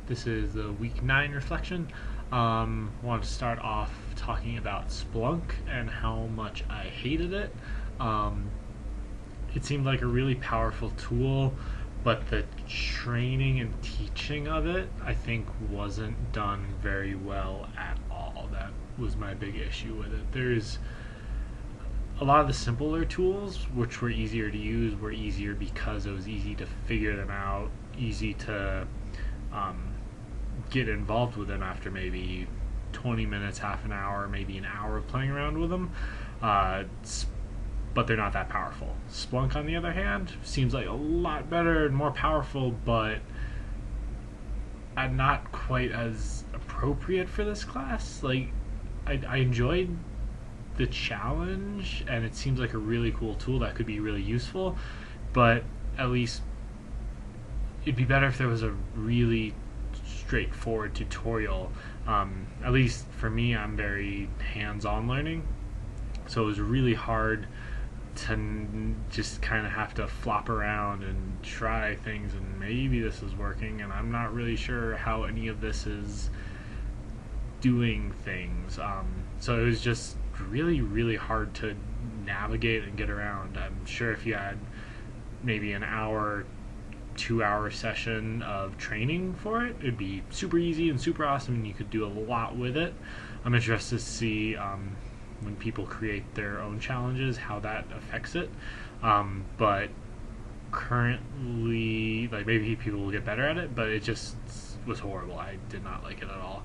This is the week 9 reflection. Want to start off talking about Splunk and how much I hated it. Um, it seemed like a really powerful tool, but the training and teaching of it, I think, wasn't done very well at all. That was my big issue with it. There's a lot of the simpler tools, which were easier to use, were easier because it was easy to figure them out, easy to um, get involved with them after maybe 20 minutes, half an hour, maybe an hour of playing around with them. Uh, but they're not that powerful. Splunk, on the other hand, seems like a lot better and more powerful, but not quite as appropriate for this class. Like, I enjoyed the challenge, and it seems like a really cool tool that could be really useful, but at least it'd be better if there was a really straightforward tutorial. At least for me, I'm very hands-on learning, so it was really hard to just kind of have to flop around and try things, and maybe this is working, and I'm not really sure how any of this is doing things. So it was just really, really hard to navigate and get around. I'm sure if you had maybe an hour, 2 hour session of training for it, it'd be super easy and super awesome, and you could do a lot with it. I'm interested to see when people create their own challenges, how that affects it. But currently, like, maybe people will get better at it, but it just was horrible. I did not like it at all.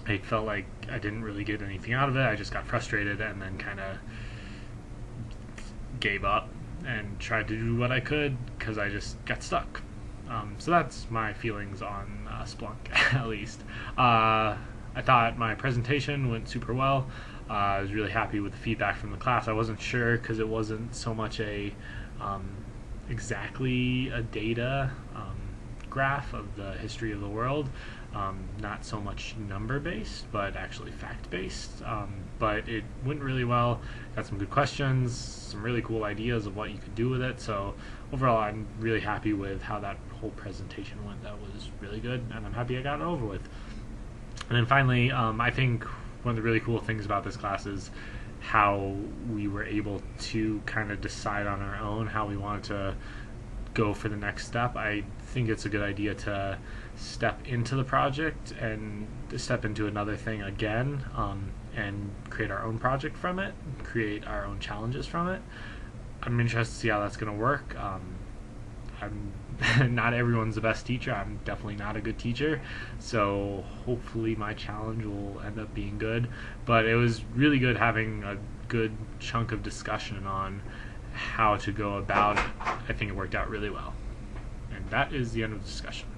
I felt like I didn't really get anything out of it. I just got frustrated and then kind of gave up and tried to do what I could because I just got stuck. So that's my feelings on Splunk, at least. I thought my presentation went super well. I was really happy with the feedback from the class. I wasn't sure because it wasn't so much exactly a data graph of the history of the world, not so much number based, but actually fact based. But it went really well. Got some good questions, some really cool ideas of what you could do with it. So overall, I'm really happy with how that whole presentation went. That was really good, and I'm happy I got it over with. And then finally, I think one of the really cool things about this class is how we were able to kind of decide on our own how we wanted to go for the next step. I think it's a good idea to step into the project and step into another thing again, and create our own project from it, create our own challenges from it. I'm interested to see how that's going to work. I'm not everyone's the best teacher. I'm definitely not a good teacher, so hopefully my challenge will end up being good. But it was really good having a good chunk of discussion on how to go about it. I think it worked out really well. And that is the end of the discussion.